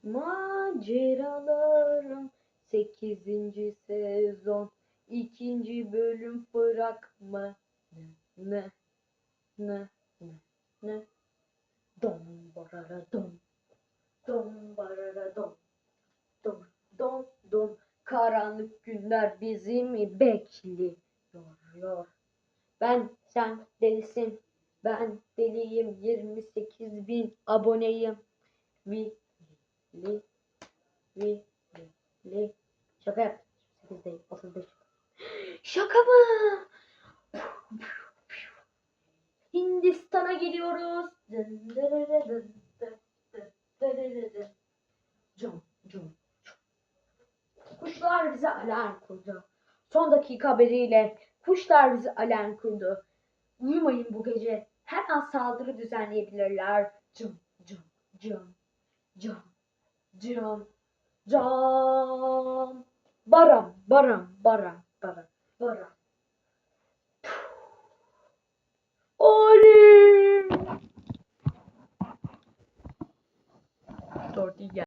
Maceralarım 8. sezon 2. bölüm fragmanı ne ne ne don barara don don barara don don don don karanlık günler bizi mi bekliyor? Sen delisin, ben deliyim, 28.000 aboneyim. Vi li li li şaka yaptım. 8 değil, 35. Şaka mı? Hindistan'a gidiyoruz. Cum cum. Kuşlar bize alarm kurdu. Son dakika haberiyle kuşlar bize alarm kurdu. Uyumayın bu gece. Her an saldırı düzenleyebilirler. Cum cum cum cum cum cum. Baram baram baram baram baram.